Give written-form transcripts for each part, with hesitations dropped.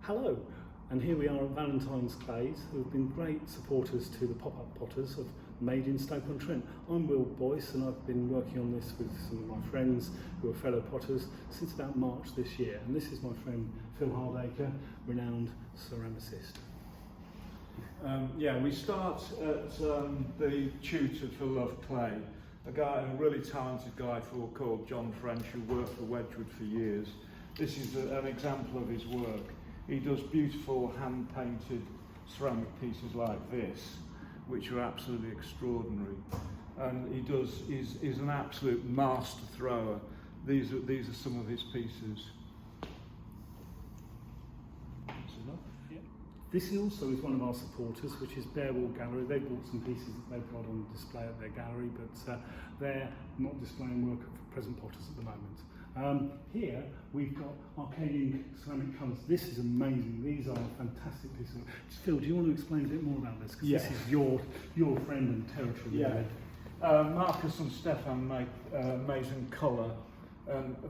Hello, and here we are at Valentine Clays, who have been great supporters to the pop-up potters of Made in Stoke-on-Trent. I'm Will Boyce, and I've been working on this with some of my friends who are fellow potters since about March this year. And this is my friend Phil Hardacre, renowned ceramicist. We start at the tutor for LOVECLAY, a really talented guy called John French, who worked for Wedgwood for years. This is an example of his work. He does beautiful hand-painted ceramic pieces like this, which are absolutely extraordinary. And he's an absolute master thrower. These are some of his pieces. This also is one of our supporters, which is Barewall Gallery. They've bought some pieces that they've got on display at their gallery, but they're not displaying work for present potters at the moment. Here we've got Arcadian ceramic colours. This is amazing. These are fantastic pieces. Phil, do you want to explain a bit more about this? Because this is your friend and territory. Yeah. Marcus and Stefan make amazing colour.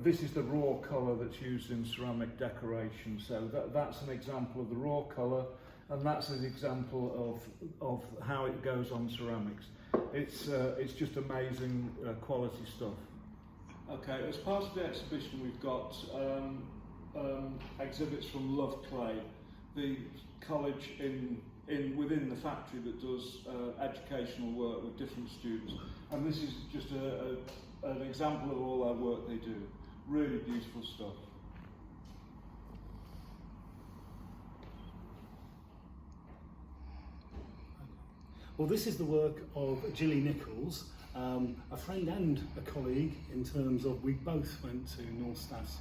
This is the raw colour that's used in ceramic decoration, so that's an example of the raw colour, and that's an example of how it goes on ceramics. It's just amazing quality stuff. Okay, as part of the exhibition we've got exhibits from LOVECLAY, the college within the factory that does educational work with different students, and this is just an example of all our work they do. Really beautiful stuff. Well, this is the work of Gilly Nichols, a friend and a colleague in terms of we both went to North Staffs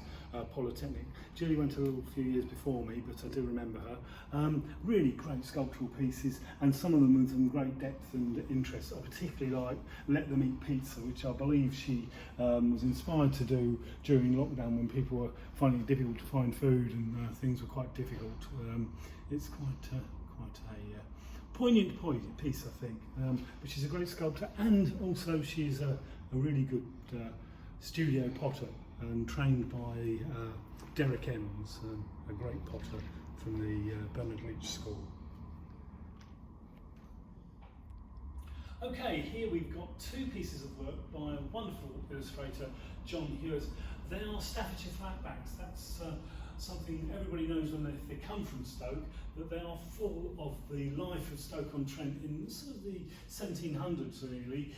Polytechnic. Gilly went a few years before me, but I do remember her. Really great sculptural pieces, and some of them with some great depth and interest. I particularly like Let Them Eat Pizza, which I believe she was inspired to do during lockdown when people were finding it difficult to find food and things were quite difficult. It's quite a poignant piece, I think, but she's a great sculptor, and also she's a really good studio potter, and trained by Derek Ems, a great potter from the Bernard Leach School. Okay, here we've got two pieces of work by a wonderful illustrator, John Hewitt. They are Staffordshire flatbacks. That's something everybody knows when they come from Stoke, that they are full of the life of Stoke-on-Trent in sort of the 1700s really.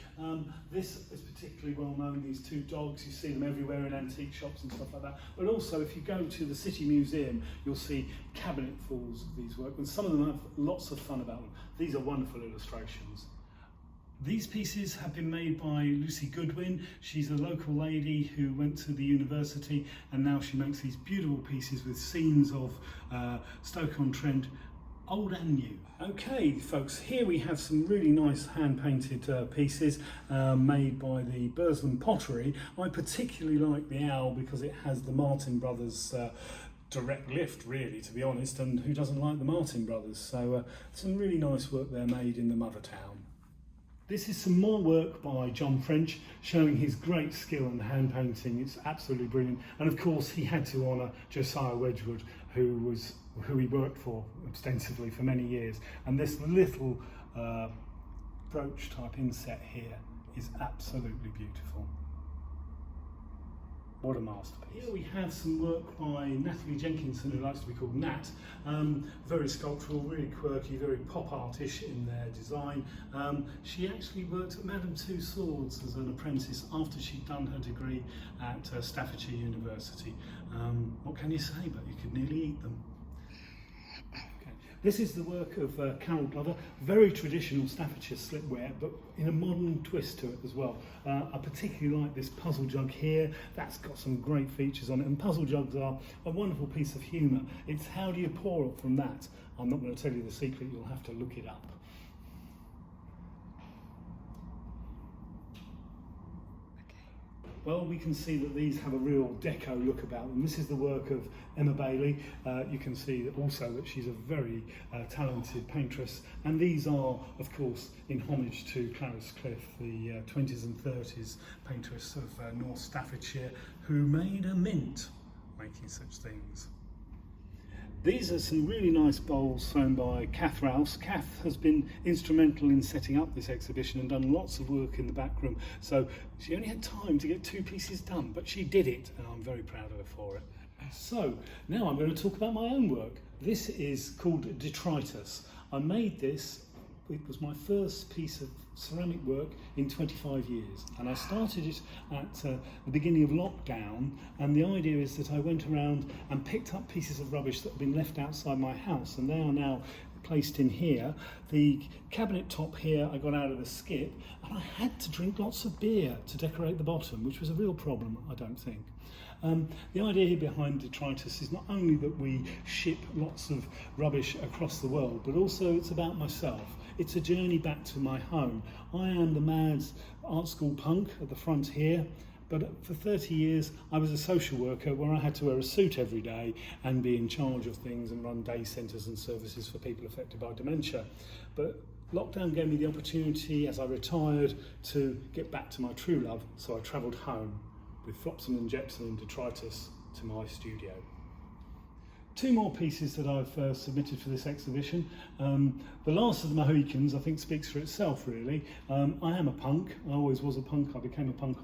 This is particularly well known, these two dogs, you see them everywhere in antique shops and stuff like that. But also if you go to the City Museum, you'll see cabinetfuls of these work, and some of them have lots of fun about them. These are wonderful illustrations. These pieces have been made by Lucy Goodwin. She's a local lady who went to the university, and now she makes these beautiful pieces with scenes of Stoke-on-Trent, old and new. Okay folks, here we have some really nice hand-painted pieces made by the Burslem Pottery. I particularly like the owl because it has the Martin Brothers direct lift, really, to be honest, and who doesn't like the Martin Brothers? So some really nice work there made in the mother town. This is some more work by John French, showing his great skill in hand painting. It's absolutely brilliant. And of course, he had to honour Josiah Wedgwood, who he worked for extensively for many years. And this little brooch type inset here is absolutely beautiful. What a masterpiece. Here we have some work by Natalie Jenkinson, who likes to be called Nat. Very sculptural, really quirky, very pop artish in their design. She actually worked at MadeinSoT as an apprentice after she'd done her degree at Staffordshire University. What can you say, but you could nearly eat them. This is the work of Carol Glover, very traditional Staffordshire slipware, but in a modern twist to it as well. I particularly like this puzzle jug here. That's got some great features on it, and puzzle jugs are a wonderful piece of humour. It's how do you pour up from that? I'm not going to tell you the secret, you'll have to look it up. Well, we can see that these have a real deco look about them. This is the work of Emma Bailey. You can see also that she's a very talented paintress. And these are, of course, in homage to Clarice Cliff, the 20s and 30s paintress of North Staffordshire, who made a mint making such things. These are some really nice bowls thrown by Kath Rouse. Kath has been instrumental in setting up this exhibition and done lots of work in the back room. So she only had time to get 2 pieces done, but she did it, and I'm very proud of her for it. So now I'm going to talk about my own work. This is called Detritus. I made this, it was my first piece of ceramic work in 25 years, and I started it at the beginning of lockdown, and the idea is that I went around and picked up pieces of rubbish that had been left outside my house, and they are now placed in here. The cabinet top here I got out of the skip, and I had to drink lots of beer to decorate the bottom, which was a real problem, I don't think. The idea here behind Detritus is not only that we ship lots of rubbish across the world, but also it's about myself. It's a journey back to my home. I am the Mads art school punk at the front here, but for 30 years I was a social worker where I had to wear a suit every day and be in charge of things and run day centres and services for people affected by dementia. But lockdown gave me the opportunity, as I retired, to get back to my true love, so I travelled home with Flopsam and Jepson and Detritus to my studio. 2 more pieces that I've submitted for this exhibition. The Last of the Mohicans, I think, speaks for itself, really. I am a punk. I always was a punk. I became a punk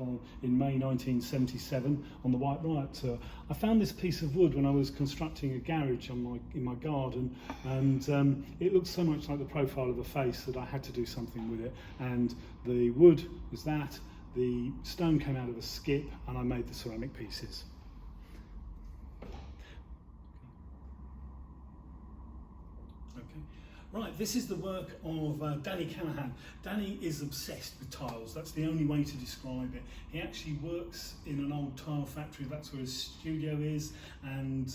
in May 1977 on the White Riot tour. I found this piece of wood when I was constructing a garage in my garden, and it looked so much like the profile of a face that I had to do something with it. And the wood was that. The stone came out of a skip, and I made the ceramic pieces. Right, this is the work of Danny Callaghan. Danny is obsessed with tiles. That's the only way to describe it. He actually works in an old tile factory. That's where his studio is, and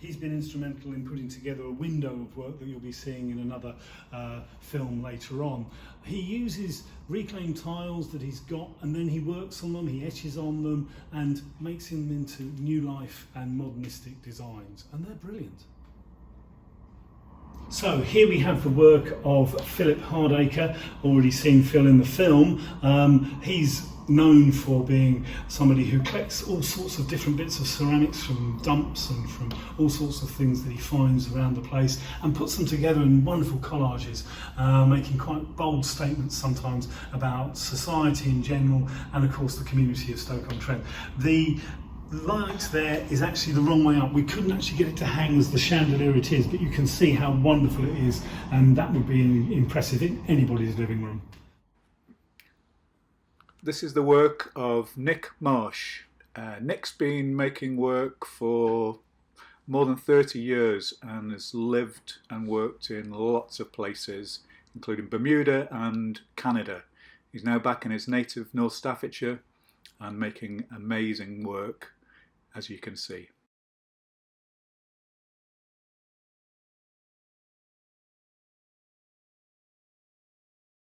he's been instrumental in putting together a window of work that you'll be seeing in another film later on. He uses reclaimed tiles that he's got, and then he works on them, he etches on them, and makes them into new life and modernistic designs, and they're brilliant. So here we have the work of Philip Hardacre, already seen Phil in the film. He's known for being somebody who collects all sorts of different bits of ceramics from dumps and from all sorts of things that he finds around the place, and puts them together in wonderful collages, making quite bold statements sometimes about society in general and of course the community of Stoke-on-Trent. The light there is actually the wrong way up. We couldn't actually get it to hang as the chandelier it is, but you can see how wonderful it is, and that would be impressive in anybody's living room. This is the work of Nick Marsh. Nick's been making work for more than 30 years and has lived and worked in lots of places, including Bermuda and Canada. He's now back in his native North Staffordshire and making amazing work, as you can see.